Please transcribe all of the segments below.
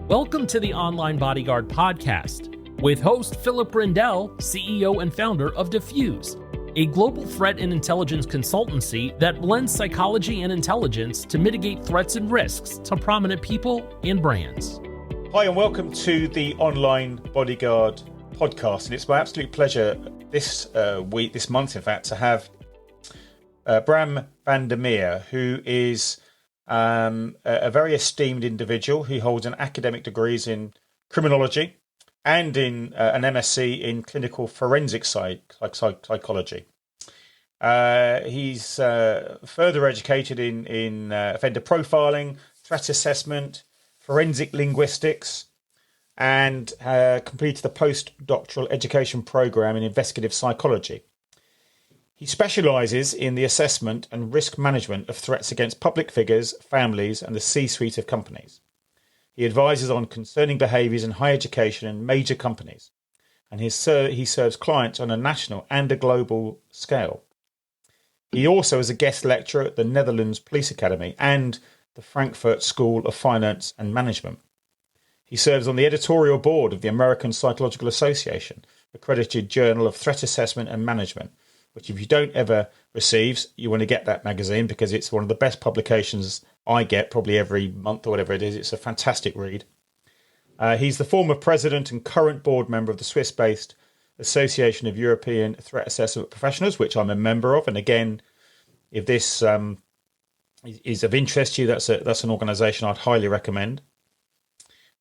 Welcome to the Online Bodyguard podcast with host Philip Rindell, CEO and founder of Diffuse, a global threat and intelligence consultancy that blends psychology and intelligence to mitigate threats and risks to prominent people and brands. Hi, and welcome to the Online Bodyguard podcast. And it's my absolute pleasure this month, in fact, to have Bram Meer, who is a very esteemed individual who holds an academic degrees in criminology and in an MSc in clinical forensic psychology. He's further educated in offender profiling, threat assessment, forensic linguistics, and completed the post-doctoral education program in investigative psychology. He specialises in the assessment and risk management of threats against public figures, families, and the C-suite of companies. He advises on concerning behaviours in higher education and major companies, and he serves clients on a national and a global scale. He also is a guest lecturer at the Netherlands Police Academy and the Frankfurt School of Finance and Management. He serves on the editorial board of the American Psychological Association, accredited Journal of Threat Assessment and Management, which if you don't ever receive, you want to get that magazine because it's one of the best publications I get probably every month or whatever it is. It's a fantastic read. He's the former president and current board member of the Swiss-based Association of European Threat Assessment Professionals, which I'm a member of. And again, if this is of interest to you, that's an organisation I'd highly recommend.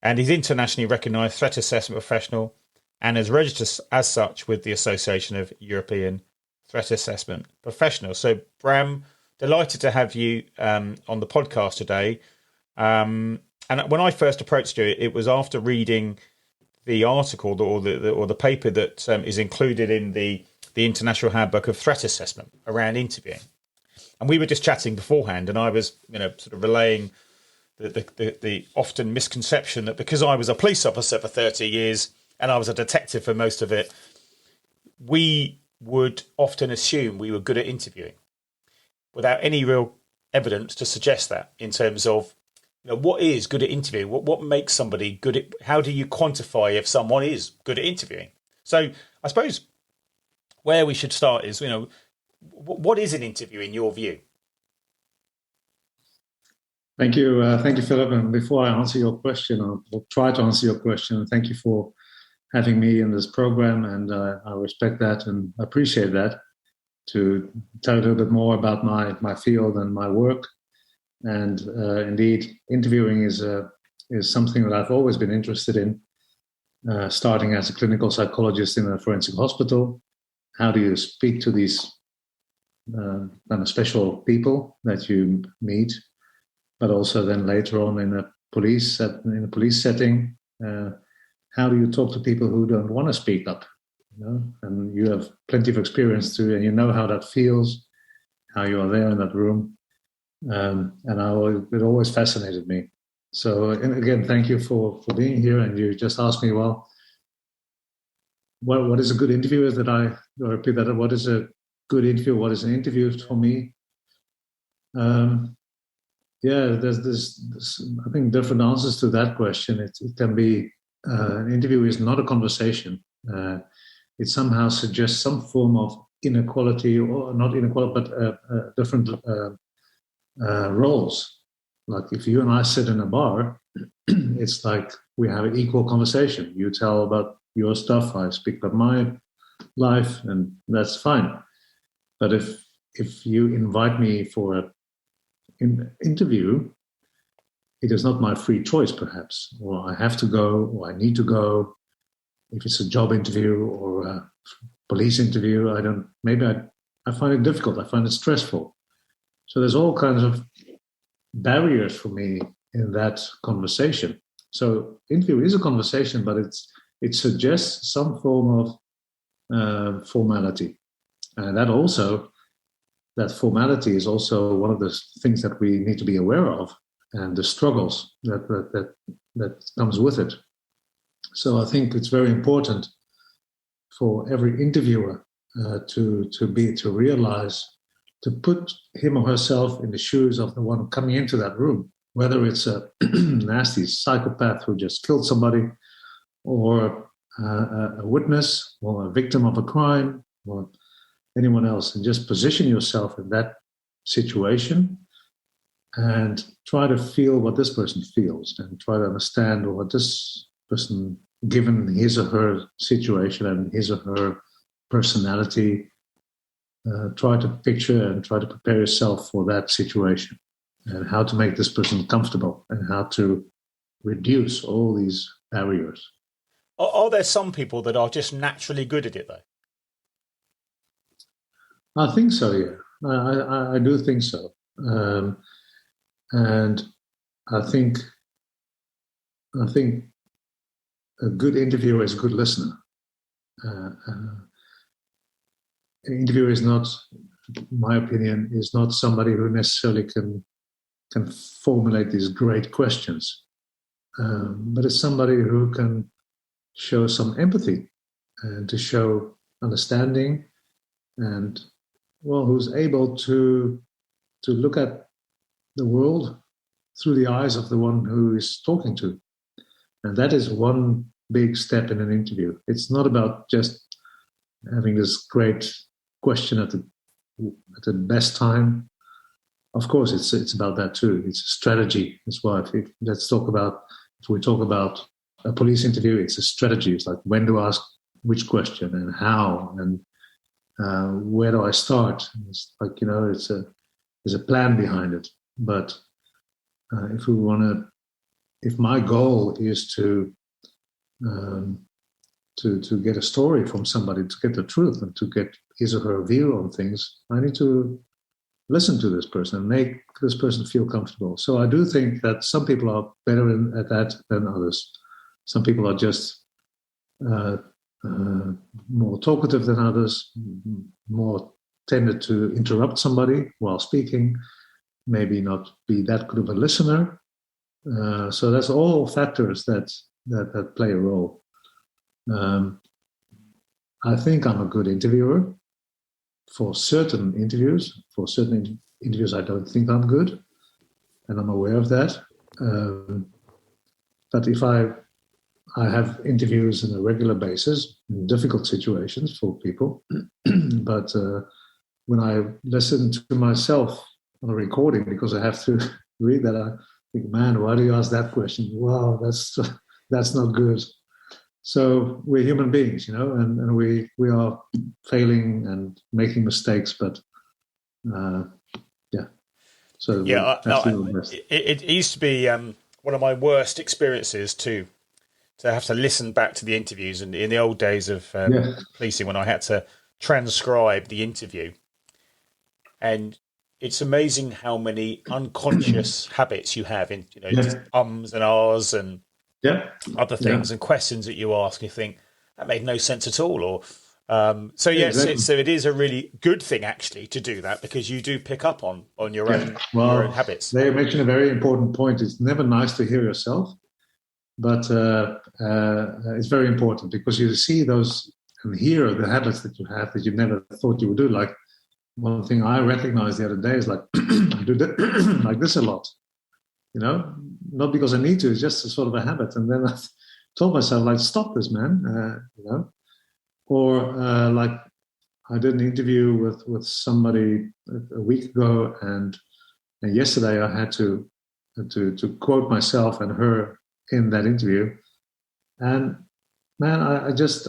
And he's internationally recognised threat assessment professional and is registered as such with the Association of European Threat Assessment Professionals. So, Bram, delighted to have you on the podcast today. And when I first approached you, it was after reading the article or the paper that is included in the International Handbook of Threat Assessment around interviewing. And we were just chatting beforehand, and I was, sort of relaying the often misconception that because I was a police officer for 30 years and I was a detective for most of it, we would often assume we were good at interviewing without any real evidence to suggest that in terms of what is good at interviewing, what makes somebody good at, how do you quantify if someone is good at interviewing? So I suppose where we should start is, what is an interview in your view? Thank you, Philip. And before I answer your question, I'll try to answer your question. Thank you for having me in this program, and I respect that and appreciate that, to tell a little bit more about my field and my work. And indeed, interviewing is something that I've always been interested in, starting as a clinical psychologist in a forensic hospital. How do you speak to these kind of special people that you meet, but also then later on in a police setting? How do you talk to people who don't want to speak up? And you have plenty of experience too, and you know how that feels, how you are there in that room. It always fascinated me. So again, thank you for being here. And you just asked me, well, what is a good interview? I'll repeat that. What is a good interview? What is an interview for me? There's I think different answers to that question. It can be an interview is not a conversation. It somehow suggests some form of inequality, or not inequality, but different roles. Like if you and I sit in a bar, it's like we have an equal conversation. You tell about your stuff, I speak about my life, and that's fine. But if you invite me for an interview, it is not my free choice, perhaps, or I have to go, or I need to go. If it's a job interview or a police interview, I find it difficult. I find it stressful. So there's all kinds of barriers for me in that conversation. So interview is a conversation, but it suggests some form of formality. And that formality is also one of the things that we need to be aware of, and the struggles that comes with it. So I think it's very important for every interviewer to realize, to put him or herself in the shoes of the one coming into that room. whether it's a nasty psychopath who just killed somebody, or a witness, or a victim of a crime, or anyone else, and just position yourself in that situation and try to feel what this person feels and try to understand what this person, given his or her situation and his or her personality, try to picture and try to prepare yourself for that situation and how to make this person comfortable and how to reduce all these barriers. Are there some people that are just naturally good at it, though? I think so, yeah. I do think so. And I think a good interviewer is a good listener. An interviewer is not, in my opinion, is not somebody who necessarily can formulate these great questions, but it's somebody who can show some empathy and to show understanding, and who's able to look at the world through the eyes of the one who is talking to. And that is one big step in an interview. It's not about just having this great question at the best time. Of course, it's about that too. It's a strategy as well. If we talk about a police interview, it's a strategy. It's like, when to ask which question and how, and where do I start? It's like, there's a plan behind it. But if my goal is to get a story from somebody, to get the truth and to get his or her view on things, I need to listen to this person and make this person feel comfortable. So I do think that some people are better at that than others. Some people are just more talkative than others, more tended to interrupt somebody while speaking, maybe not be that good of a listener. So that's all factors that play a role. I think I'm a good interviewer for certain interviews. For certain interviews, I don't think I'm good, and I'm aware of that. But if I have interviews on a regular basis in difficult situations for people, but when I listen to myself on a recording, because I have to read that, I think, man, why do you ask that question? Wow, that's not good. So we're human beings, and we are failing and making mistakes, but yeah. So it used to be one of my worst experiences to have to listen back to the interviews, and in the old days of policing, when I had to transcribe the interview, and it's amazing how many unconscious habits you have in just ums and ahs and other things and questions that you ask. You think that made no sense at all, or so yes, exactly. So it is a really good thing actually to do that, because you do pick up on your own habits. They mention a very important point. It's never nice to hear yourself, but it's very important, because you see those and hear the habits that you have that you never thought you would do. Like, one thing I recognized the other day is like, I do that like this a lot, not because I need to, it's just a sort of a habit. And then I told myself, like, stop this, man, Or like, I did an interview with somebody a week ago, and yesterday I had to quote myself and her in that interview. And man, I just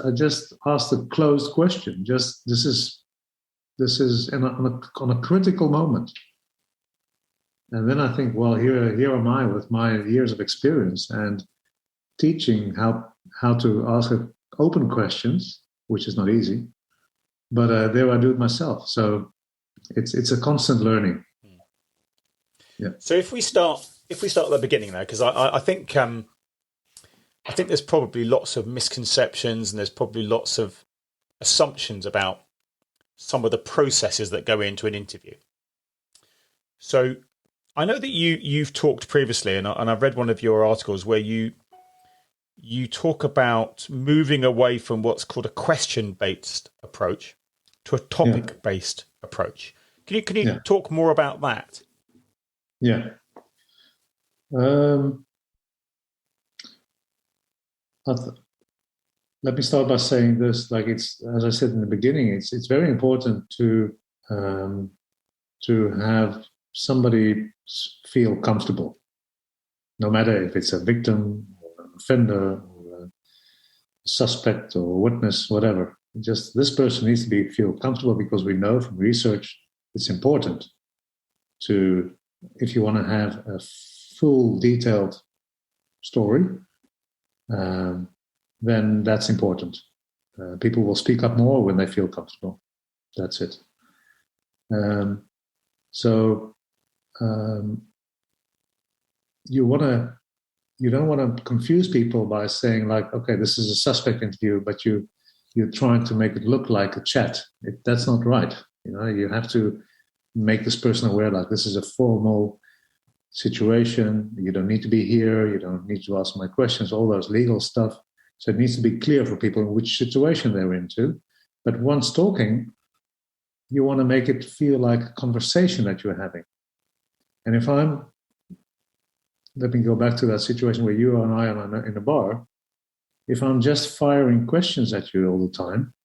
asked a closed question. Just this is on a critical moment. And then I think, well, here am I with my years of experience and teaching how to ask open questions, which is not easy. But there I do it myself. So it's a constant learning. Yeah. So if we start at the beginning though, because I think there's probably lots of misconceptions and there's probably lots of assumptions about some of the processes that go into an interview. So I know that you've talked previously, and I've read one of your articles where you talk about moving away from what's called a question-based approach to a topic-based approach. Can you talk more about that? Yeah. Um, I th- Let me start by saying this: like it's, as I said in the beginning, it's very important um, to have somebody feel comfortable, no matter if it's a victim or an offender or a suspect or a witness, whatever. Just this person needs to feel comfortable, because we know from research it's important to, if you want to have a full detailed story, um, then that's important. People will speak up more when they feel comfortable. That's it. Um, so um, you don't want to confuse people by saying like, okay, this is a suspect interview, but you're trying to make it look like a chat. That's not right. You have to make this person aware like this is a formal situation. You don't need to be here. You don't need to ask my questions, all those legal stuff. So it needs to be clear for people in which situation they're into. But once talking, you want to make it feel like a conversation that you're having. And let me go back to that situation where you and I are in a bar. If I'm just firing questions at you all the time,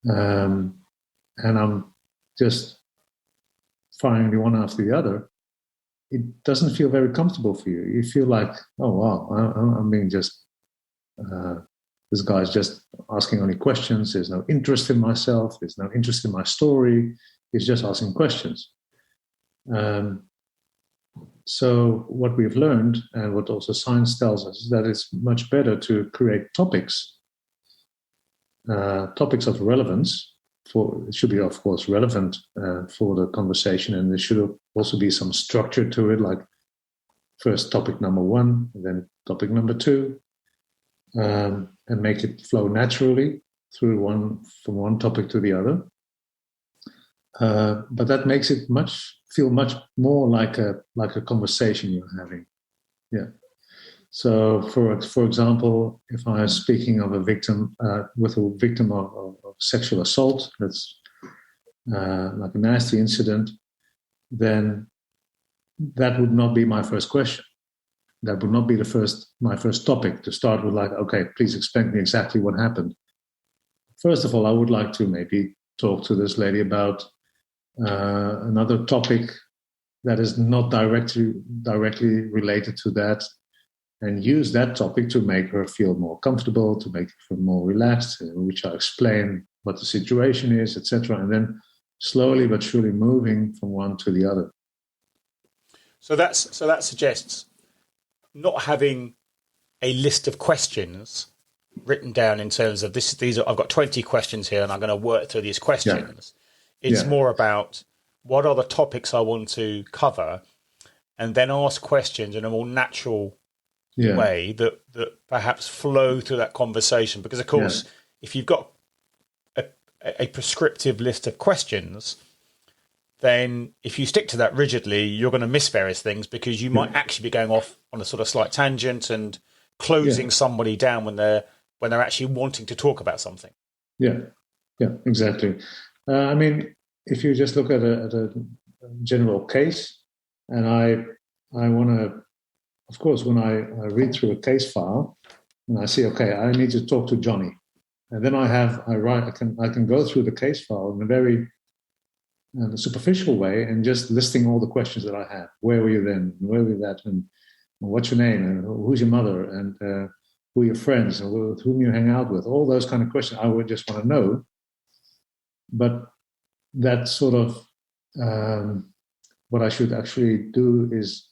and I'm just firing the one after the other, it doesn't feel very comfortable for you. You feel like, oh wow, I'm being just this guy's just asking only questions. There's no interest in myself. There's no interest in my story. He's just asking questions. So what we've learned, and what also science tells us, is that it's much better to create topics of relevance. It should be, of course, relevant for the conversation, and there should also be some structure to it, like first topic number one, and then topic number two, and make it flow naturally from one topic to the other. But that makes it feel much more like a conversation you're having. Yeah. So, for example, if I am speaking of a victim with a victim of sexual assault, that's like a nasty incident, then that would not be my first question. That would not be my first topic to start with. Like, okay, please explain me exactly what happened. First of all, I would like to maybe talk to this lady about another topic that is not directly related to that, and use that topic to make her feel more comfortable, to make her feel more relaxed, in which I explain what the situation is, etc., and then slowly but surely moving from one to the other. So that suggests not having a list of questions written down in terms of this. I've got 20 questions here, and I'm going to work through these questions. Yeah. It's more about what are the topics I want to cover, and then ask questions in a more natural way that perhaps flow through that conversation. Because, of course, if you've got a prescriptive list of questions, then if you stick to that rigidly, you're going to miss various things, because you might actually be going off on a sort of slight tangent and closing somebody down when they're actually wanting to talk about something. Yeah, exactly. I mean, if you just look at a general case, and I want to, of course, when I read through a case file and I see, okay, I need to talk to Johnny, and then I can go through the case file in a very superficial way and just listing all the questions that I have. Where were you then? Where were you that? And what's your name? And who's your mother? And who are your friends? And with whom you hang out with? All those kind of questions I would just want to know. But that sort of what I should actually do is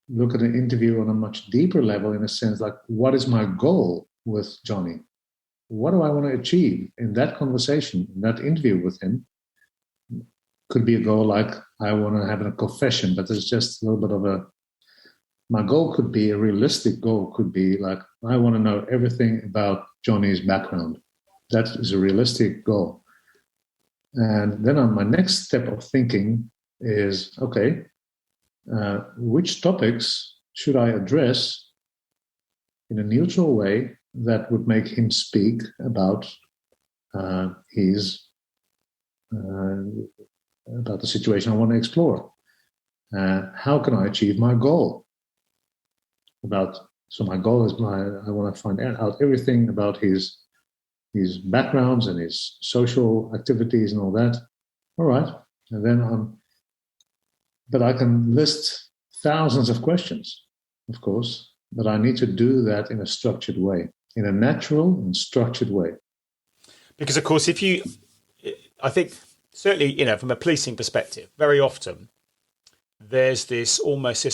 look at an interview on a much deeper level, in a sense, like, what is my goal with Johnny? What do I want to achieve in that conversation, in that interview with him? Could be a goal like, I want to have a confession, but there's just a little bit of my goal could be, a realistic goal could be like, I want to know everything about Johnny's background. That is a realistic goal. And then on my next step of thinking is, okay, which topics should I address in a neutral way that would make him speak about his about the situation I want to explore. How can I achieve my goal? about. So my goal is I want to find out everything about his backgrounds and his social activities and all that. All right, and then but I can list thousands of questions, of course, but I need to do that in a structured way, in a natural and structured way. Because, of course, I think, certainly, from a policing perspective, very often there's this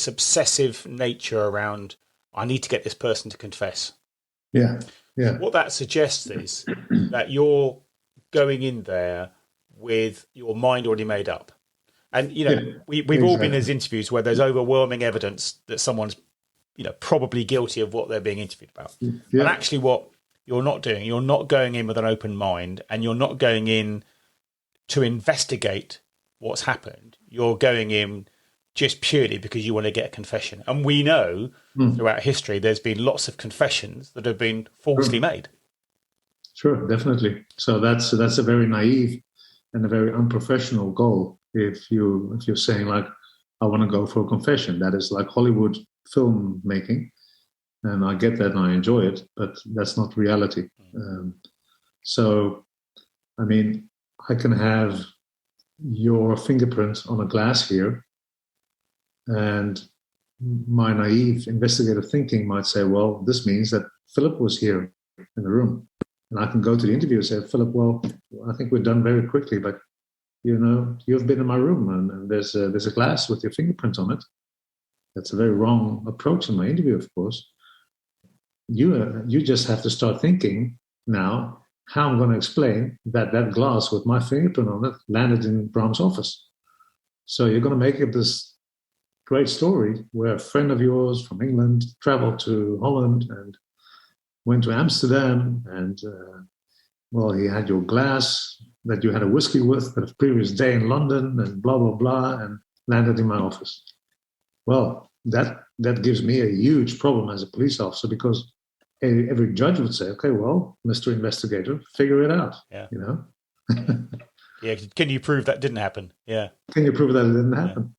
obsessive nature around, I need to get this person to confess. Yeah. What that suggests is that you're going in there with your mind already made up. And, we've all been in those interviews where there's overwhelming evidence that someone's, probably guilty of what they're being interviewed about. Yeah. But actually what you're not doing, you're not going in with an open mind, and you're not going in to investigate what's happened. You're going in just purely because you want to get a confession. And we know throughout history there's been lots of confessions that have been falsely made. Sure, definitely. So that's a very naive and a very unprofessional goal. If you're saying, like, I want to go for a confession, that is like Hollywood filmmaking, and I get that and I enjoy it, but that's not reality. So, I mean, I can have your fingerprint on a glass here, and my naive investigative thinking might say, well, this means that Philip was here in the room. And I can go to the interview and say, Philip, well, I think we're done very quickly, but you've been in my room and there's a glass with your fingerprint on it. That's a very wrong approach in my interview, of course. You just have to start thinking now how I'm going to explain that glass with my fingerprint on it landed in Bram's office. So you're going to make up this great story where a friend of yours from England traveled to Holland and went to Amsterdam, and he had your glass that you had a whiskey with the previous day in London, and blah blah blah, and landed in my office. Well, that gives me a huge problem as a police officer, because every judge would say, okay, well, Mr. Investigator, figure it out. Yeah. Yeah. Can you prove that didn't happen? Yeah. Can you prove that it didn't happen?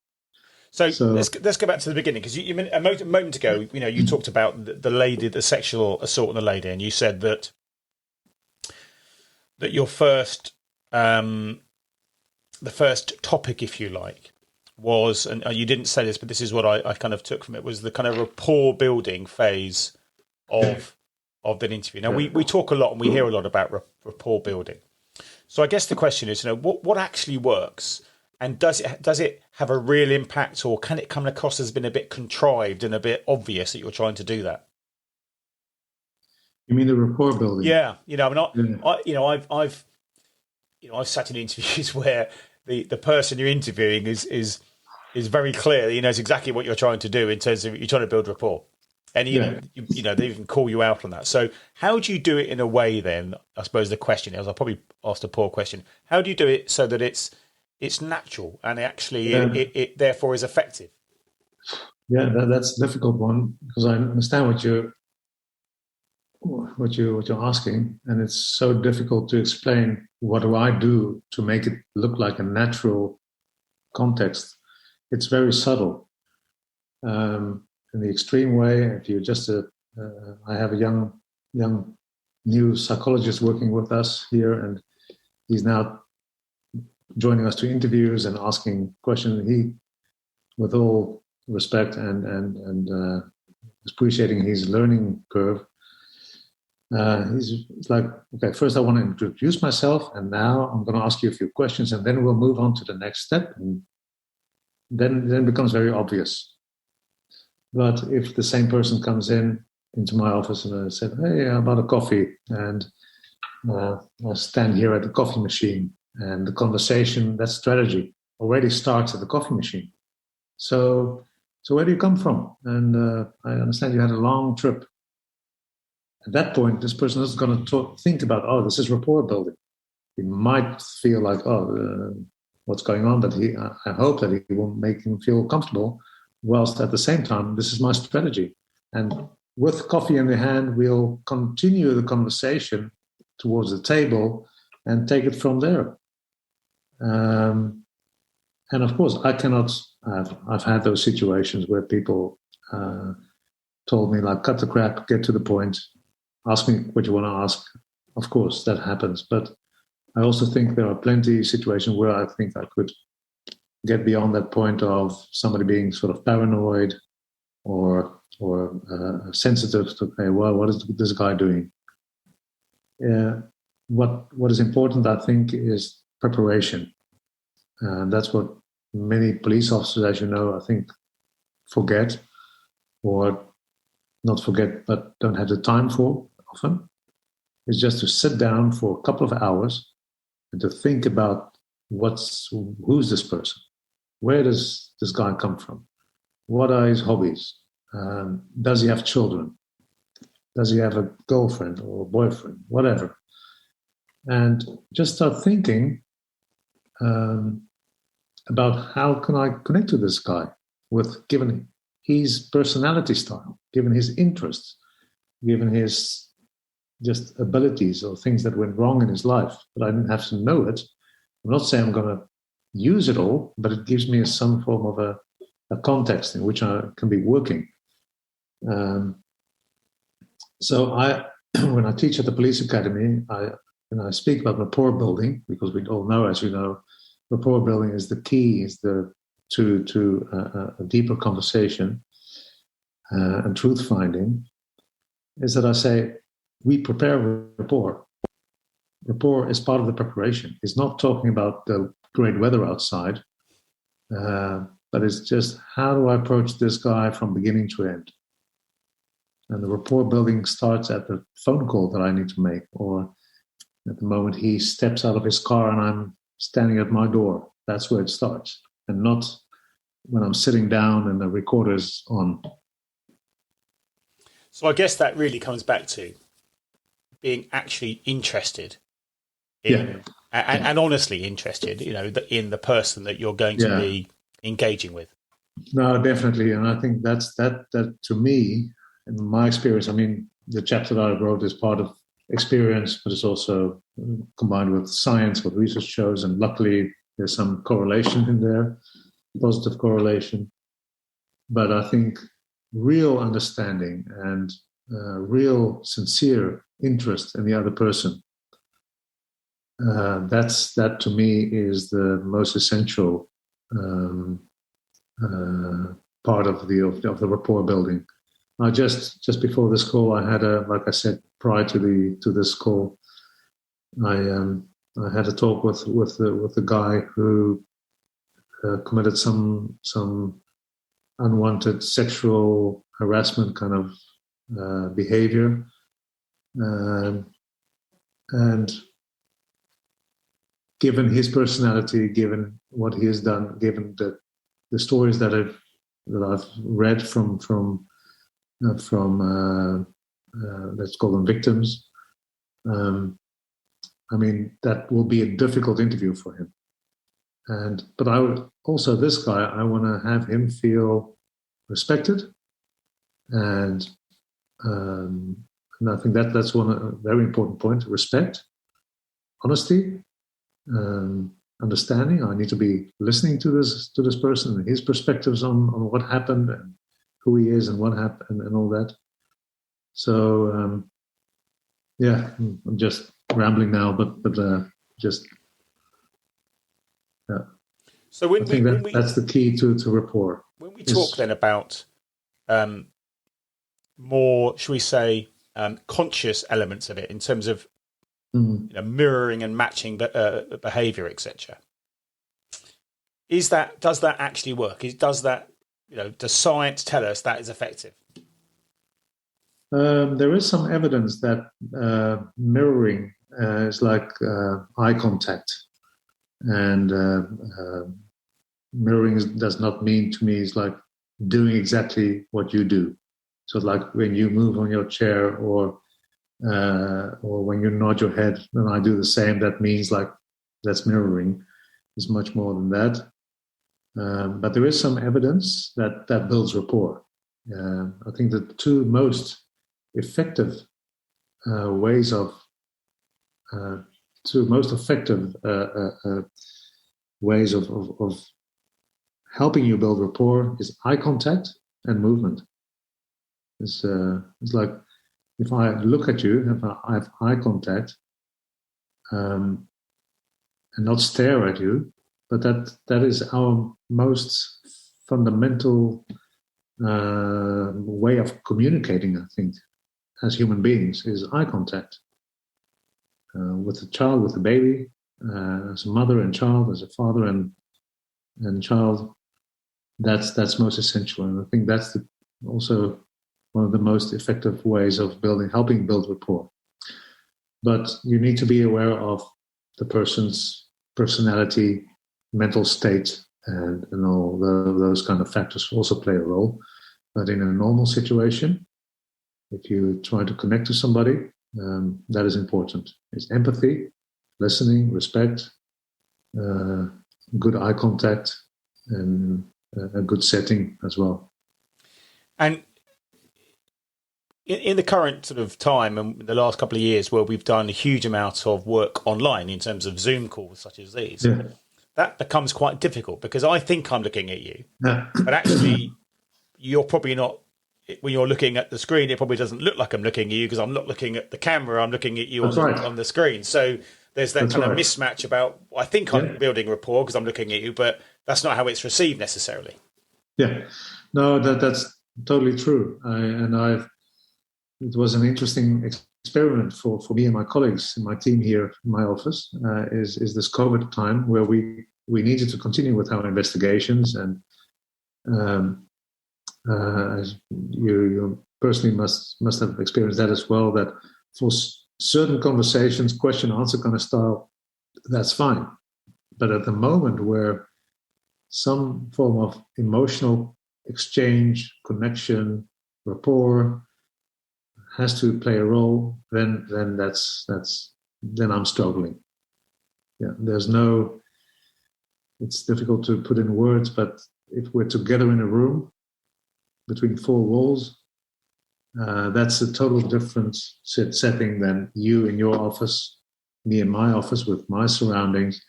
So let's go back to the beginning, because you a moment ago, you talked about the sexual assault on the lady, and you said that your first, the first topic, if you like, was, and you didn't say this, but this is what I kind of took from it, was the kind of rapport building phase of that interview. Now we talk a lot and we hear a lot about rapport building. So I guess the question is, what actually works? And does it have a real impact, or can it come across as being a bit contrived and a bit obvious that you're trying to do that? You mean the rapport building? Yeah, I've sat in interviews where the person you're interviewing is very clear. He knows exactly what you're trying to do in terms of you're trying to build rapport, and they even call you out on that. So how do you do it in a way? Then I suppose the question is, I'll probably ask a poor question. How do you do it so that it's natural and it therefore is effective? Yeah, that's a difficult one, because I understand what you're asking, and it's so difficult to explain what do I do to make it look like a natural context. It's very subtle. In the extreme way, if you just I have a young new psychologist working with us here, and he's now joining us to interviews and asking questions. He, with all respect and appreciating his learning curve, he's like, okay, first I want to introduce myself, and now I'm going to ask you a few questions, and then we'll move on to the next step. And then it becomes very obvious. But if the same person comes into my office and I said, hey, how about a coffee? And I stand here at the coffee machine, and the conversation, that strategy, already starts at the coffee machine. So where do you come from? And I understand you had a long trip. At that point, this person is going to think about, this is rapport building. He might feel like, what's going on? But I hope that he will make him feel comfortable, whilst at the same time, this is my strategy. And with coffee in the hand, we'll continue the conversation towards the table and take it from there. And of course, I've had those situations where people told me, like, cut the crap, get to the point, ask me what you want to ask. Of course, that happens. But I also think there are plenty of situations where I think I could get beyond that point of somebody being sort of paranoid or sensitive to, okay, well, what is this guy doing? What is important, I think, is preparation. And that's what many police officers, as you know, I think, forget, or not forget, but don't have the time for often, is just to sit down for a couple of hours and to think about who's this person? Where does this guy come from? What are his hobbies? Does he have children? Does he have a girlfriend or a boyfriend? Whatever. And just start thinking about how can I connect to this guy given his personality style, given his interests, given his just abilities or things that went wrong in his life. But I didn't have to know it. I'm not saying I'm going to use it all, but it gives me some form of a context in which I can be working. So when I teach at the police academy, I speak about rapport building, because we all know, as you know, rapport building is the key, to a deeper conversation and truth finding. Is that I say we prepare rapport. Rapport is part of the preparation. It's not talking about the great weather outside, but it's just how do I approach this guy from beginning to end. And the rapport building starts at the phone call that I need to make, or at the moment he steps out of his car and I'm standing at my door. That's where it starts, and not when I'm sitting down and the recorder's on. So I guess that really comes back to being actually interested in, and honestly interested, in the person that you're going to be engaging with. No, definitely. And I think that to me, in my experience, I mean, the chapter that I wrote is part of experience, but it's also combined with science, what research shows. And luckily, there's some correlation in there, positive correlation. But I think real understanding and real sincere interest in the other person, that to me is the most essential part of the rapport building. Just before this call, I had like I said, prior to this call, I had a talk with the guy who committed some unwanted sexual harassment kind of behavior, and given his personality, given what he has done, given the stories that I've read from let's call them victims, I mean, that will be a difficult interview for him. But I would also, this guy, I want to have him feel respected, and I think that's a very important point: respect, honesty, understanding. I need to be listening to this person and his perspectives on what happened and who he is and what happened and all that. So I'm just rambling now, but just. Yeah. So I think that's the key to rapport. When we talk then about more, shall we say, conscious elements of it in terms of mirroring and matching behaviour, etc. Does that actually work? Does science tell us that is effective? There is some evidence that mirroring is like eye contact. And mirroring does not mean to me is like doing exactly what you do. So like when you move on your chair or when you nod your head and I do the same, that means like that's mirroring. It's much more than that. But there is some evidence that builds rapport. I think the two most effective ways of ways of helping you build rapport is eye contact and movement. It's like if I look at you, if I have eye contact, and not stare at you, but that is our most fundamental way of communicating, I think, as human beings, is eye contact. With a child, with a baby, as a mother and child, as a father and child, that's most essential. And I think that's also one of the most effective ways of helping build rapport. But you need to be aware of the person's personality, mental state, and all those kind of factors also play a role. But in a normal situation, if you try to connect to somebody, that is important. It's empathy, listening, respect, good eye contact, and a good setting as well. And in the current sort of time and the last couple of years where we've done a huge amount of work online in terms of Zoom calls such as these, that becomes quite difficult because I think I'm looking at you, but actually you're probably not. When you're looking at the screen, it probably doesn't look like I'm looking at you because I'm not looking at the camera. I'm looking at you on the screen. So there's that kind of mismatch about, I think I'm building rapport because I'm looking at you, but that's not how it's received necessarily. Yeah, no, that's totally true. It was an interesting experiment for me and my colleagues in my team here in my office, is this COVID time where we needed to continue with our investigations, and as you personally must have experienced that as well, that for certain conversations, question answer kind of style, that's fine. But at the moment where some form of emotional exchange, connection, rapport has to play a role, then I'm struggling. Yeah, it's difficult to put in words, but if we're together in a room between four walls, that's a total different setting than you in your office, me in my office with my surroundings.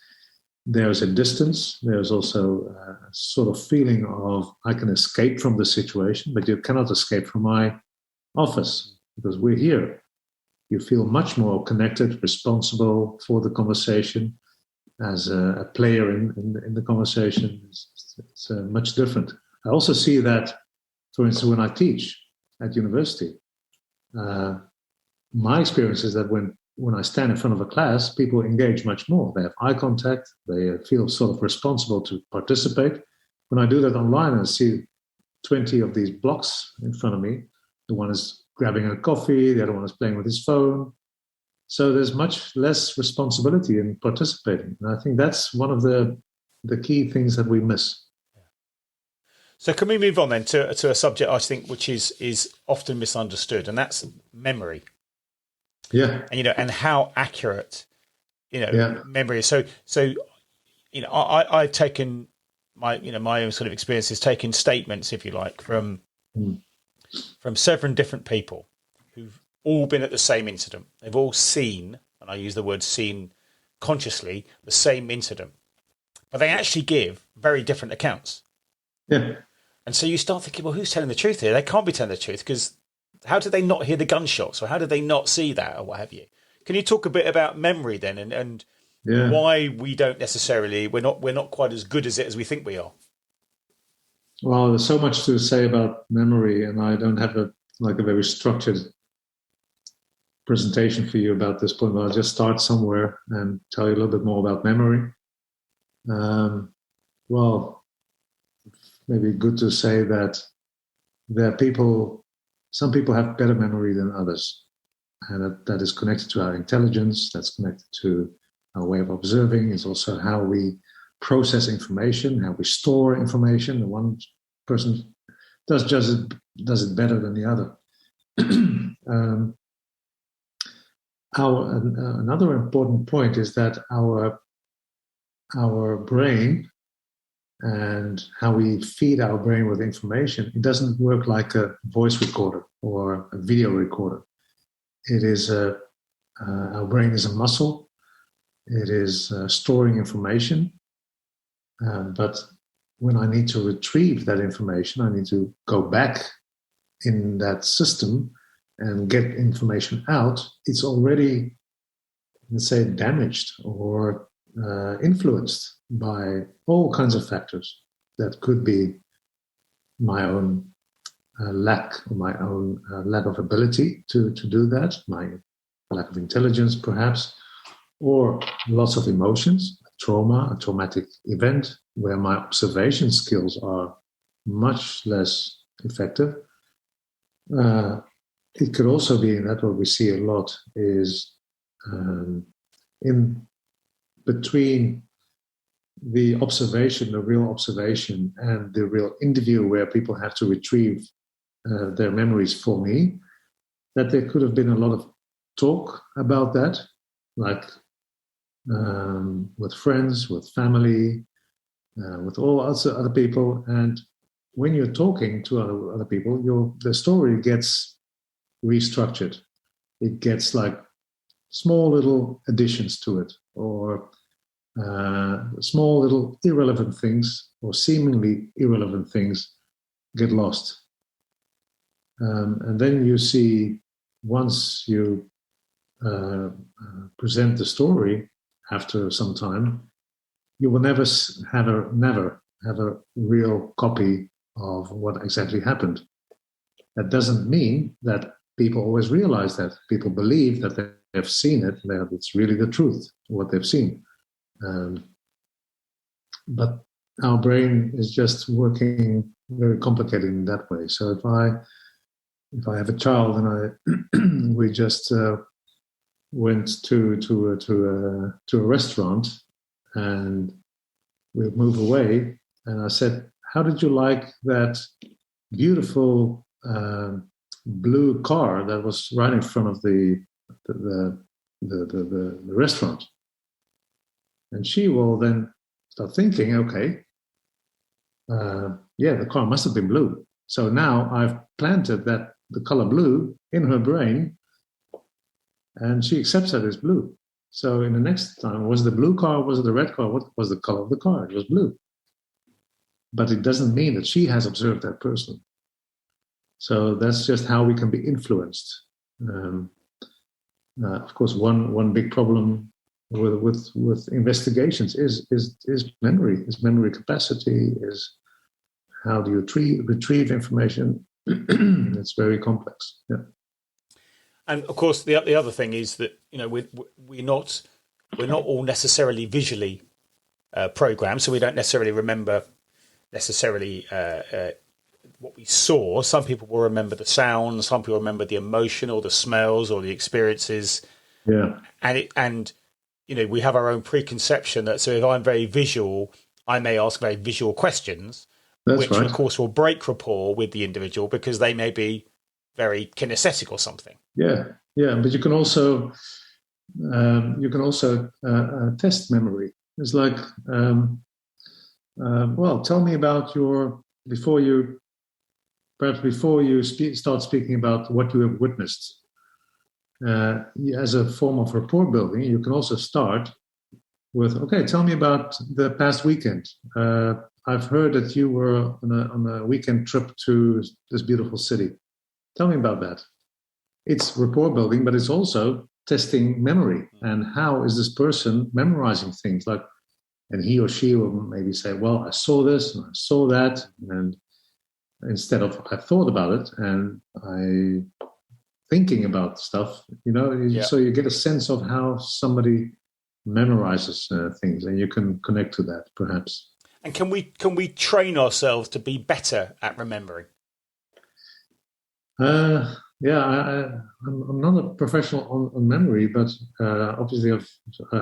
There's a distance. There's also a sort of feeling of I can escape from the situation, but you cannot escape from my office because we're here. You feel much more connected, responsible for the conversation as a player in the conversation. It's much different. I also see that, for instance, when I teach at university, my experience is that when I stand in front of a class, people engage much more. They have eye contact. They feel sort of responsible to participate. When I do that online, I see 20 of these blocks in front of me. The one is grabbing a coffee. The other one is playing with his phone. So there's much less responsibility in participating. And I think that's one of the key things that we miss. So can we move on then to a subject I think which is often misunderstood, and that's memory. Yeah. And and how accurate memory is. So I've taken my own sort of experiences, taking statements, if you like, from several different people who've all been at the same incident. They've all seen, and I use the word seen consciously, the same incident, but they actually give very different accounts. Yeah. And so you start thinking, well, who's telling the truth here? They can't be telling the truth because how did they not hear the gunshots, or how did they not see that, or what have you? Can you talk a bit about memory then, and why we don't necessarily we're not quite as good as it as we think we are? Well, there's so much to say about memory, and I don't have a very structured presentation for you about this point, but I'll just start somewhere and tell you a little bit more about memory. Well, maybe good to say that some people have better memory than others, and that is connected to our intelligence, that's connected to our way of observing. It's also how we process information, how we store information. The one person does it better than the other. Another important point is that our brain and how we feed our brain with information, it doesn't work like a voice recorder or a video recorder. It is our brain is a muscle. It is storing information. But when I need to retrieve that information, I need to go back in that system and get information out, it's already, let's say, damaged or influenced by all kinds of factors. That could be my own lack of ability to do that, my lack of intelligence perhaps, or lots of emotions, trauma, a traumatic event where my observation skills are much less effective. It could also be that what we see a lot is in between the observation, the real observation, and the real interview where people have to retrieve their memories for me, that there could have been a lot of talk about that, like with friends, with family, with all other people. And when you're talking to other people, the story gets restructured. It gets like small little additions to it, or small little irrelevant things or seemingly irrelevant things get lost. And then you see, once you present the story after some time, you will never have a real copy of what exactly happened. That doesn't mean that people always realize that. People believe that they have seen it, that it's really the truth, what they've seen. But our brain is just working very complicated in that way. So if I have a child and we just went to a restaurant and we move away, and I said, "How did you like that beautiful blue car that was right in front of the restaurant?" And she will then start thinking, okay, the car must have been blue. So now I've planted the color blue in her brain, and she accepts that it's blue. So in the next time, was it the blue car, was it the red car? What was the color of the car? It was blue. But it doesn't mean that she has observed that person. So that's just how we can be influenced. Of course, one big problem with investigations is memory, capacity, is how do you retrieve information. It's very complex. Yeah. And of course, the other thing is that we're not all necessarily visually programmed, so we don't necessarily remember what we saw. Some people will remember the sounds, some people remember the emotion or the smells or the experiences. Yeah. And we have our own preconception that, so if I'm very visual, I may ask very visual questions, which right. of course will break rapport with the individual because they may be very kinesthetic or something. Yeah. But you can also test memory. It's like, tell me about before you start speaking about what you have witnessed. As a form of rapport building, you can also start with, okay, tell me about the past weekend. I've heard that you were on a weekend trip to this beautiful city. Tell me about that. It's rapport building, but it's also testing memory. And how is this person memorizing things? And he or she will maybe say, well, I saw this and I saw that. And instead of I thought about it and I thinking about stuff, so you get a sense of how somebody memorizes things, and you can connect to that perhaps. And can we train ourselves to be better at remembering? I'm not a professional on memory, but obviously I've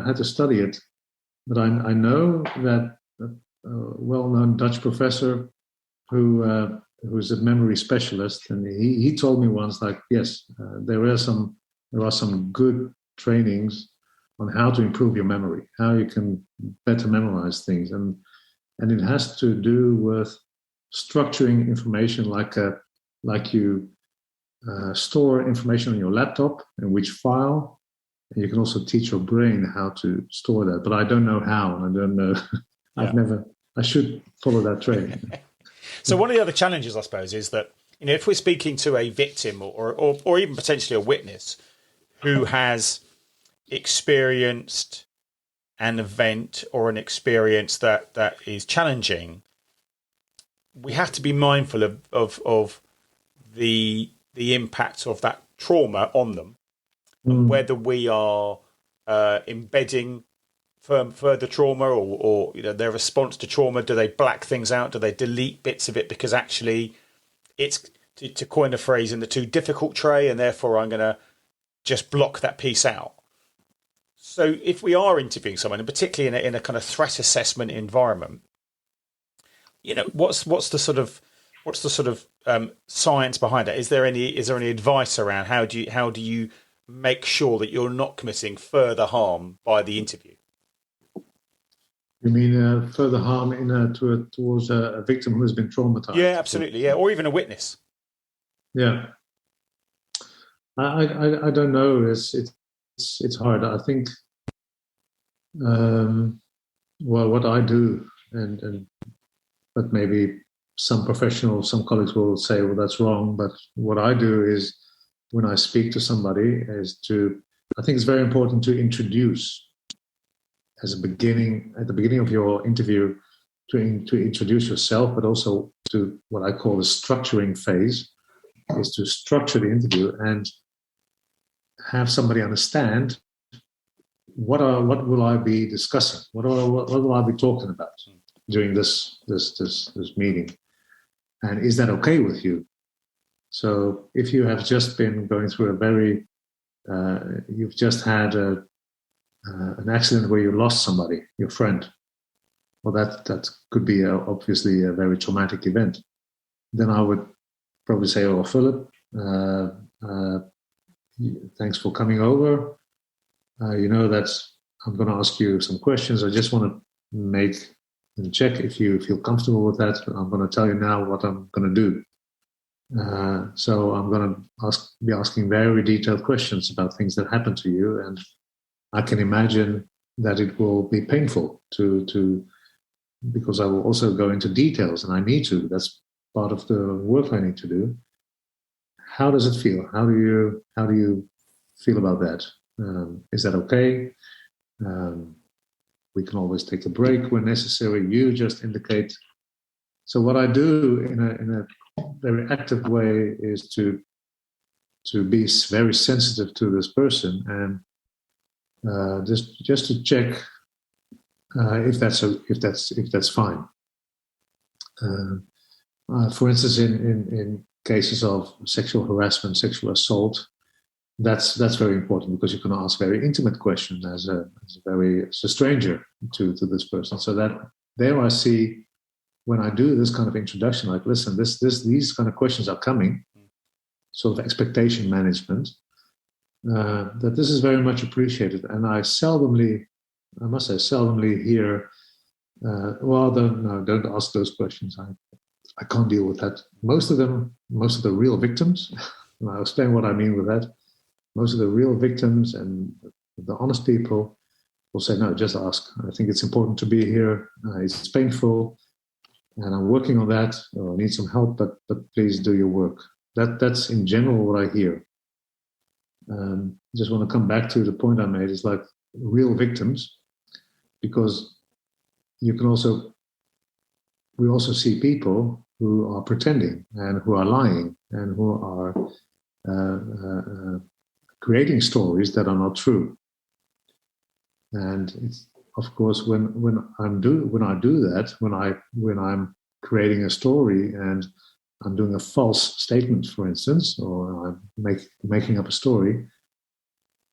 had to study it. But I know that a well-known Dutch professor who's a memory specialist, and he told me once, yes, there are some good trainings on how to improve your memory, how you can better memorize things, and it has to do with structuring information, like you store information on your laptop in which file, and you can also teach your brain how to store that. But I don't know how, and I don't know. I should follow that training. So one of the other challenges, I suppose, is that if we're speaking to a victim or even potentially a witness who has experienced an event or an experience that is challenging, we have to be mindful of the impact of that trauma on them, and whether we are embedding further trauma or their response to trauma. Do they black things out? Do they delete bits of it because actually it's, to coin a phrase, in the too difficult tray, and therefore I'm going to just block that piece out? So if we are interviewing someone, and particularly in a kind of threat assessment environment, what's the sort of science behind it? Is there any advice around how do you make sure that you're not committing further harm by the interview? You mean further harm towards a victim who has been traumatized? Yeah, absolutely. Yeah, or even a witness. Yeah, I don't know. It's hard. I think. Well, what I do, but maybe some colleagues will say, well, that's wrong. But what I do is, when I speak to somebody, I think it's very important to introduce at the beginning of your interview, to introduce yourself, but also to what I call the structuring phase, is to structure the interview and have somebody understand what will I be discussing, what will I be talking about during this meeting, and is that okay with you? So if you have just been going through you've just had an accident where you lost somebody, your friend, well, that could be obviously a very traumatic event. Then I would probably say, "Oh, Philip, thanks for coming over. That I'm going to ask you some questions. I just want to make and check if you feel comfortable with that. I'm going to tell you now what I'm going to do. So I'm going to be asking very detailed questions about things that happened to you, and I can imagine that it will be painful because I will also go into details, and I need to. That's part of the work I need to do. How does it feel? How do you feel about that? Is that okay? We can always take a break when necessary. You just indicate. So what I do in a very active way is to be very sensitive to this person, and just to check if that's fine. For instance, in cases of sexual harassment, sexual assault, that's very important, because you can ask very intimate questions as a stranger to this person. So that there I see, when I do this kind of introduction, like, listen, these kind of questions are coming, sort of expectation management, that this is very much appreciated. And I must say, seldomly hear, well, don't ask those questions. I can't deal with that. Most of the real victims, and I'll explain what I mean with that. Most of the real victims and the honest people will say, no, just ask. I think it's important to be here. It's painful, and I'm working on that, or I need some help, but please do your work. That's in general what I hear. Just want to come back to the point I made. It's like real victims, because we also see people who are pretending and who are lying and who are creating stories that are not true. And it's, of course, when I do that, when I'm creating a story and I'm doing a false statement, for instance, or I'm making up a story,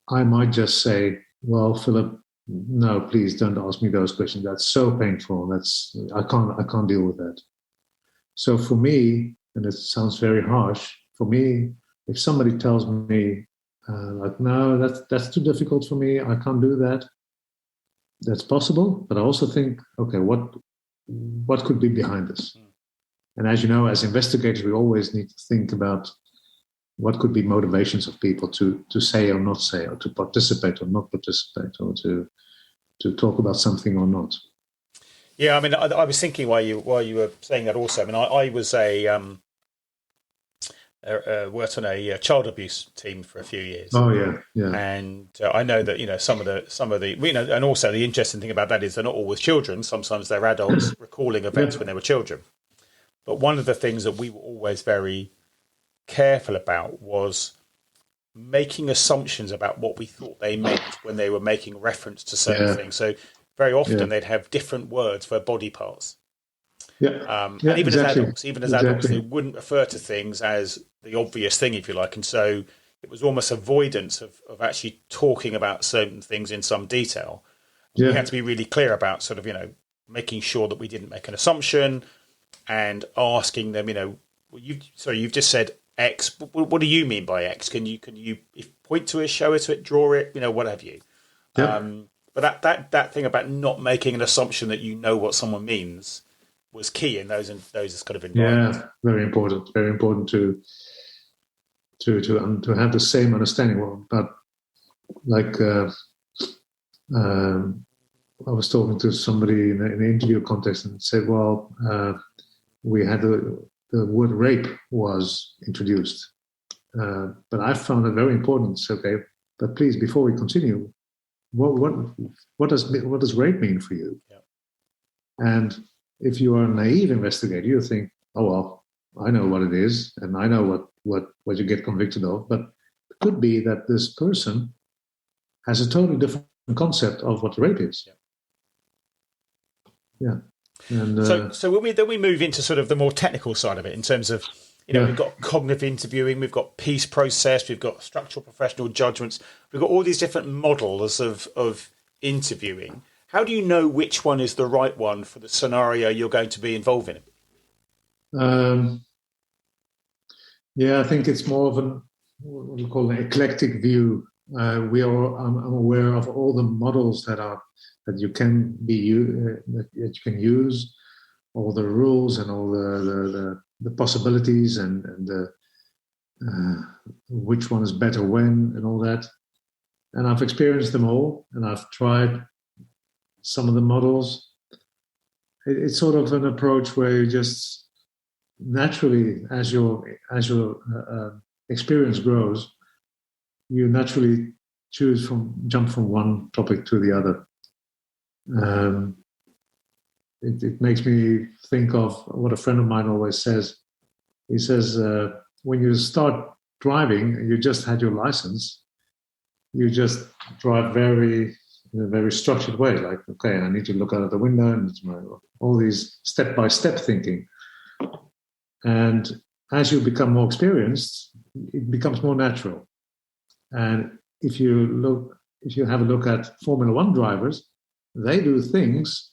I might just say, well, Philip, no, please don't ask me those questions. That's so painful. I can't deal with that. So for me, and it sounds very harsh, for me, if somebody tells me, like, no, that's too difficult for me, I can't do that, that's possible. But I also think, okay, what could be behind this? And as you know, as investigators, we always need to think about what could be motivations of people to say or not say, or to participate or not participate, or to talk about something or not. Yeah, I mean, I was thinking while you were saying that also. I mean, I was a worked on a child abuse team for a few years. Oh yeah, yeah. And I know that some of the and also the interesting thing about that is they're not always children. Sometimes they're adults recalling events when they were children. But one of the things that we were always very careful about was making assumptions about what we thought they meant when they were making reference to certain things. So very often they'd have different words for body parts. And even as adults, they wouldn't refer to things as the obvious thing, if you like. And so it was almost avoidance of actually talking about certain things in some detail. We had to be really clear about sort of, making sure that we didn't make an assumption and asking them, you've just said X. What do you mean by X? Can you point to it, show it to it, draw it, what have you? But that thing about not making an assumption that you know what someone means was key in those kind of environments. Yeah, very important. Very important to have the same understanding. But like I was talking to somebody in an interview context and said, well, we had the word rape was introduced, but I found it very important. It's okay, but please, before we continue, what does rape mean for you? Yeah. And if you are a naive investigator, you think, oh, well, I know what it is, and I know what you get convicted of. But it could be that this person has a totally different concept of what rape is. Yeah. And so when we move into sort of the more technical side of it, in terms of, we've got cognitive interviewing, we've got peace process, we've got structural professional judgments, we've got all these different models of interviewing. How do you know which one is the right one for the scenario you're going to be involved in? I think it's more of what you call an eclectic view. I'm aware of all the models that you can that you can use, all the rules and all the possibilities and the which one is better when and all that. And I've experienced them all, and I've tried some of the models. It's sort of an approach where you just naturally, as your experience grows, you naturally jump from one topic to the other. It makes me think of what a friend of mine always says. He says, when you start driving and you just had your license, you just drive in a very structured way. Like, okay, I need to look out of the window and all these step-by-step thinking. And as you become more experienced, it becomes more natural. And if you have a look at Formula One drivers, they do things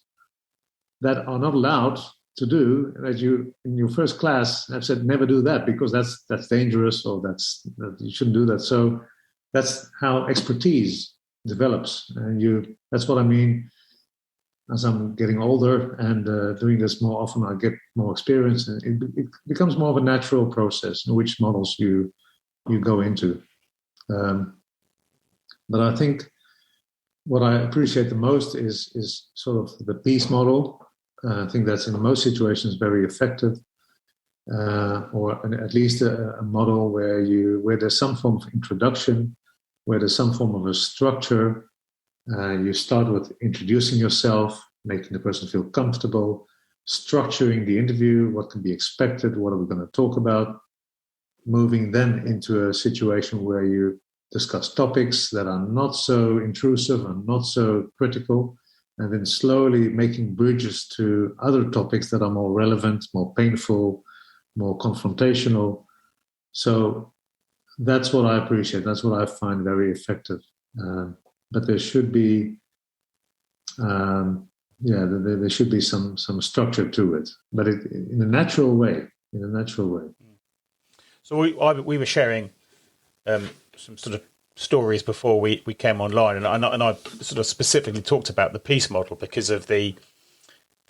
that are not allowed to do, that you in your first class have said never do that because that's dangerous, or that you shouldn't do that. So that's how expertise develops, and that's what I mean. As I'm getting older and doing this more often, I get more experience, and it becomes more of a natural process in which models you go into. But I think what I appreciate the most is sort of the peace model. I think that's in most situations very effective, or at least a model where there's some form of introduction, where there's some form of a structure. You start with introducing yourself, making the person feel comfortable, structuring the interview, what can be expected, what are we going to talk about, moving then into a situation where you discuss topics that are not so intrusive and not so critical, and then slowly making bridges to other topics that are more relevant, more painful, more confrontational. So that's what I appreciate. That's what I find very effective. But there should be, there should be some structure to it, but in a natural way. So we were sharing some sort of stories before we came online, and I sort of specifically talked about the peace model because of the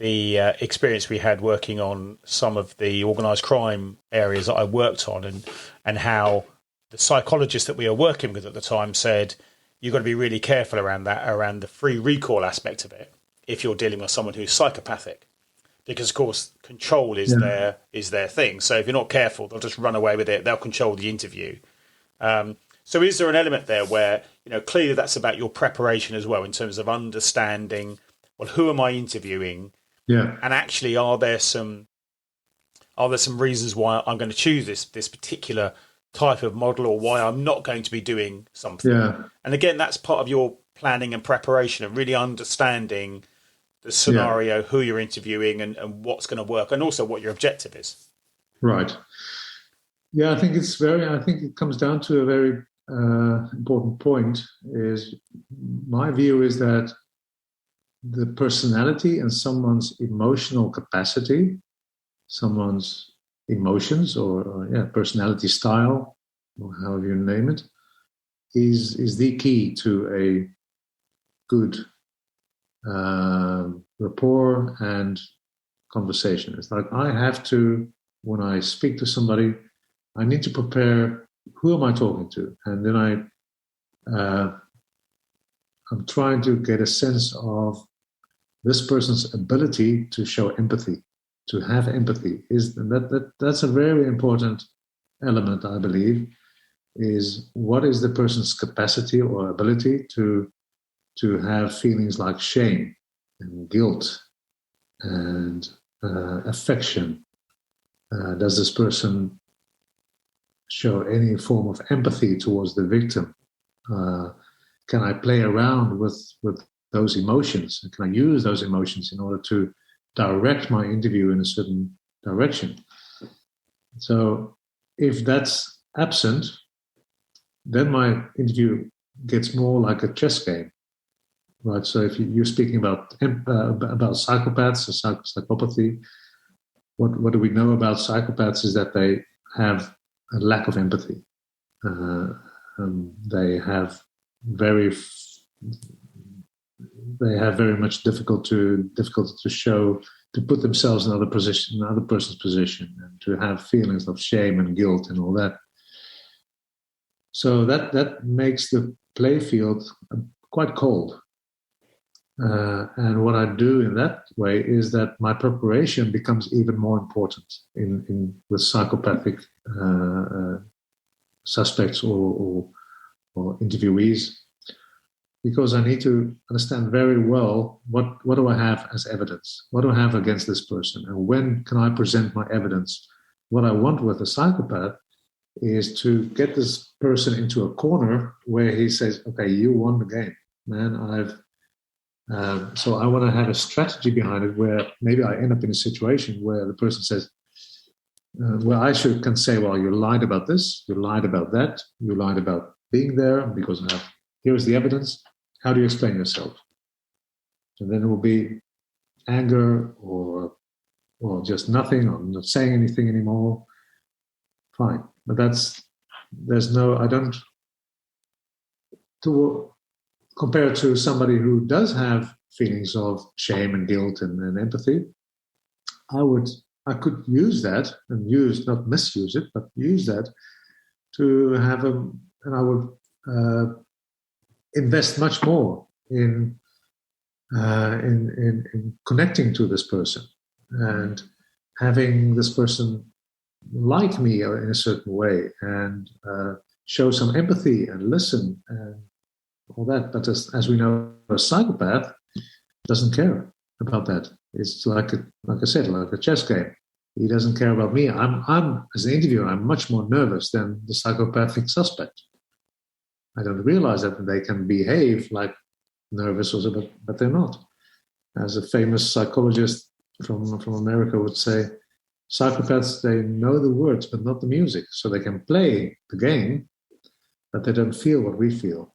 experience we had working on some of the organised crime areas that I worked on, and how the psychologist that we were working with at the time said, you've got to be really careful around the free recall aspect of it if you're dealing with someone who's psychopathic, because of course control is their thing. So if you're not careful, they'll just run away with it. They'll control the interview. So is there an element there where, clearly that's about your preparation as well in terms of understanding, well, who am I interviewing? Yeah. And actually, are there some reasons why I'm going to choose this particular type of model, or why I'm not going to be doing something? Yeah. And again, that's part of your planning and preparation and really understanding the scenario, who you're interviewing, and what's going to work, and also what your objective is. Right. Yeah, I think it comes down to a very important point. Is my view is that the personality and someone's emotional capacity, someone's emotions or personality style, or however you name it, is the key to a good rapport and conversation. It's like I have to, when I speak to somebody, I need to prepare who am I talking to, and then I'm trying to get a sense of this person's ability to show empathy, to have empathy. That's a very important element, I believe. Is what is the person's capacity or ability to have feelings like shame and guilt and affection? Does this person show any form of empathy towards the victim? Can I play around with those emotions? Can I use those emotions in order to direct my interview in a certain direction? So if that's absent, then my interview gets more like a chess game, right? So if you're speaking about psychopaths or psychopathy, what do we know about psychopaths is that they have a lack of empathy. They have very much difficulty to show, to put themselves in another person's position, and to have feelings of shame and guilt and all that. So that makes the play field quite cold. And what I do in that way is that my preparation becomes even more important with psychopathic suspects or interviewees, because I need to understand very well what do I have as evidence? What do I have against this person? And when can I present my evidence? What I want with a psychopath is to get this person into a corner where he says, okay, you won the game, man. So I want to have a strategy behind it where maybe I end up in a situation where the person says, can say, well, you lied about this, you lied about that, you lied about being there because here's the evidence. How do you explain yourself? And then it will be anger or just nothing, or not saying anything anymore. Fine. But to compare to somebody who does have feelings of shame and guilt and empathy, I could use that and not misuse it, but use that to have and I would invest much more in connecting to this person and having this person like me in a certain way and show some empathy and listen and all that. But as we know, a psychopath doesn't care about that. It's like I said, like a chess game. He doesn't care about me. I'm as an interviewer, I'm much more nervous than the psychopathic suspect. I don't realize that they can behave like nervous also, but they're not. As a famous psychologist from America would say, psychopaths, they know the words but not the music, so they can play the game, but they don't feel what we feel.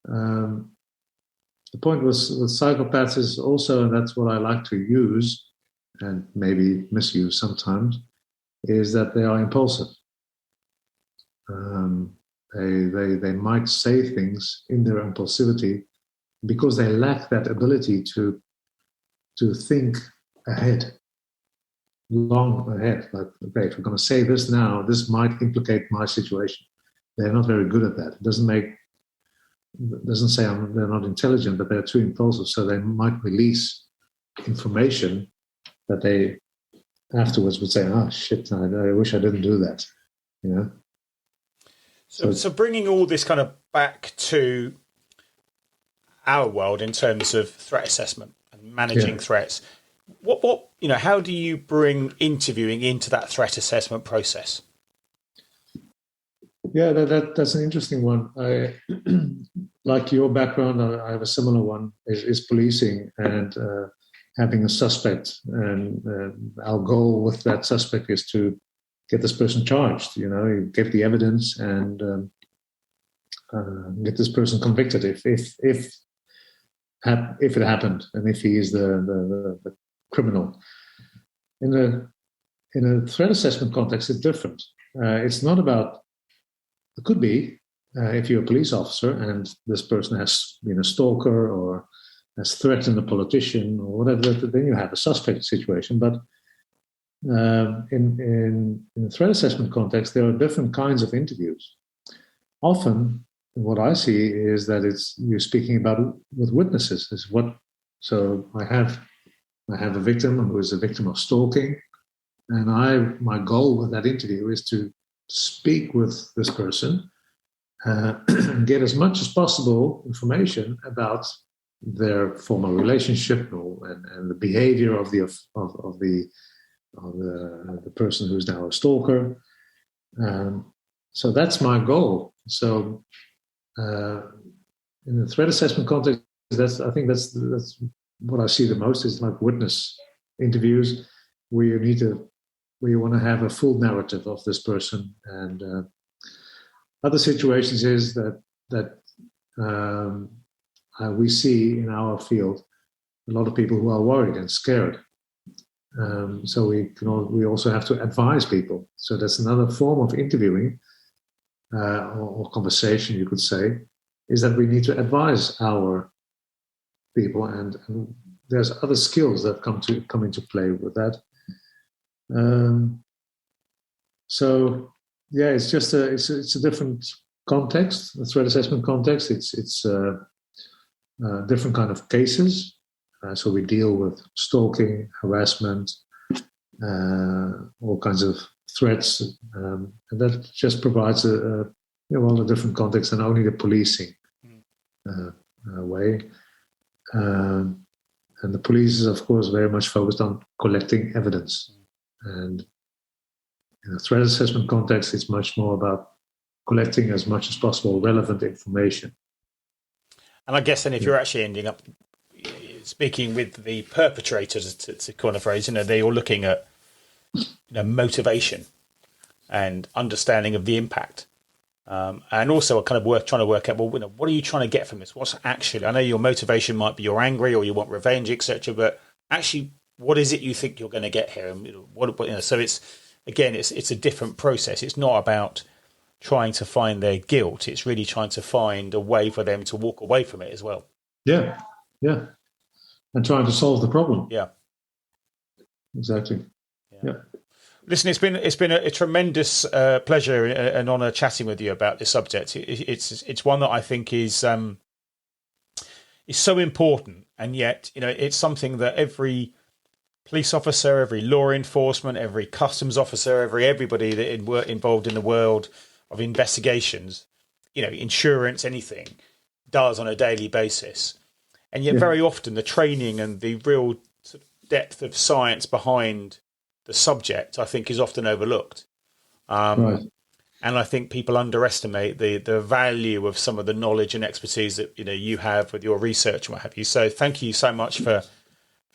The point with psychopaths is also, and that's what I like to use and maybe misuse sometimes, is that they are impulsive. They might say things in their impulsivity because they lack that ability to think ahead, long ahead. Like, okay, if we're going to say this now, this might implicate my situation. They're not very good at that. It doesn't say they're not intelligent, but they're too impulsive, so they might release information that they afterwards would say, "Oh shit, I wish I didn't do that." You know. So bringing all this kind of back to our world in terms of threat assessment and managing threats, what how do you bring interviewing into that threat assessment process? Yeah, that's an interesting one. I like your background. I have a similar one. Is policing and having a suspect, and our goal with that suspect is to get this person charged. You get the evidence and get this person convicted if it happened, and if he is the criminal. In a threat assessment context, it's different. It's not about. It could be if you're a police officer and this person has been a stalker or has threatened a politician or whatever, then you have a suspect situation. But in the threat assessment context, there are different kinds of interviews. Often, what I see is that you're speaking about with witnesses. So I have a victim who is a victim of stalking, and my goal with that interview is to speak with this person and get as much as possible information about their former relationship and the behavior of the person who's now a stalker. So that's my goal. So in the threat assessment context, I think that's what I see the most is like witness interviews where you want to have a full narrative of this person. And other situations is that we see in our field a lot of people who are worried and scared. So we also have to advise people. So that's another form of interviewing or conversation, you could say, is that we need to advise our people, and there's other skills that come into play with that. So yeah, it's just it's a different context, the threat assessment context. It's different kind of cases. So we deal with stalking, harassment, all kinds of threats, and that just provides a different context than only the policing way. And the police is, of course, very much focused on collecting evidence. And in a threat assessment context, it's much more about collecting as much as possible relevant information. And I guess then if you're actually ending up speaking with the perpetrators, to coin a phrase, they're all looking at motivation and understanding of the impact. And also kind of trying to work out, what are you trying to get from this? What's actually, I know your motivation might be you're angry or you want revenge, etc., but actually, what is it you think you're going to get here? And so it's a different process. It's not about trying to find their guilt. It's really trying to find a way for them to walk away from it as well. Yeah. And trying to solve the problem. Yeah. Exactly. Yeah. Listen, it's been a tremendous pleasure and honour chatting with you about this subject. It's one that I think is so important, and yet it's something that every police officer, every law enforcement, every customs officer, everybody that involved in the world of investigations, insurance, anything, does on a daily basis. And yet very often the training and the real depth of science behind the subject, I think, is often overlooked. Right. And I think people underestimate the value of some of the knowledge and expertise that you have with your research and what have you. So thank you so much for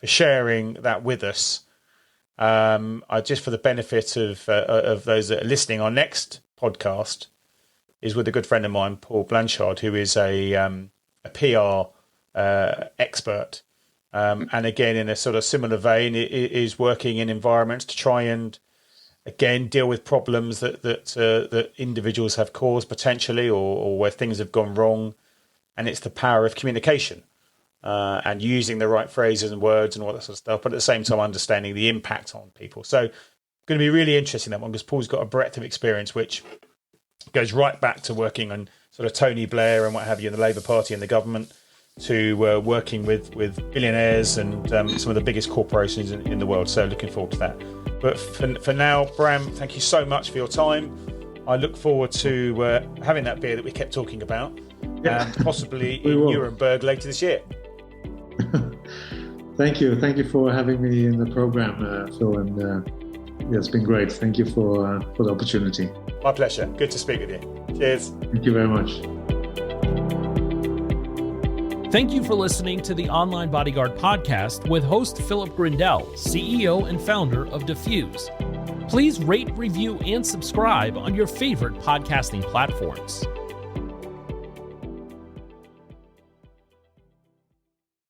sharing that with us. Just for the benefit of those that are listening, our next podcast is with a good friend of mine, Paul Blanchard, who is a PR expert. And again, in a sort of similar vein, it is working in environments to try and, again, deal with problems that individuals have caused potentially, or where things have gone wrong. And it's the power of communication and using the right phrases and words and all that sort of stuff, but at the same time understanding the impact on people. So going to be really interesting, that one, because Paul's got a breadth of experience which goes right back to working on sort of Tony Blair and what have you in the Labour Party and the government, to working with billionaires and some of the biggest corporations in the world. So looking forward to that. But for now, Bram, thank you so much for your time. I look forward to having that beer that we kept talking about, and possibly in Nuremberg later this year. Thank you for having me in the program, Phil, and it's been great. Thank you for the opportunity. My pleasure. Good to speak with you. Cheers. Thank you very much. Thank you for listening to the Online Bodyguard podcast with host Philip Grindell, CEO and founder of Diffuse. Please rate, review, and subscribe on your favorite podcasting platforms.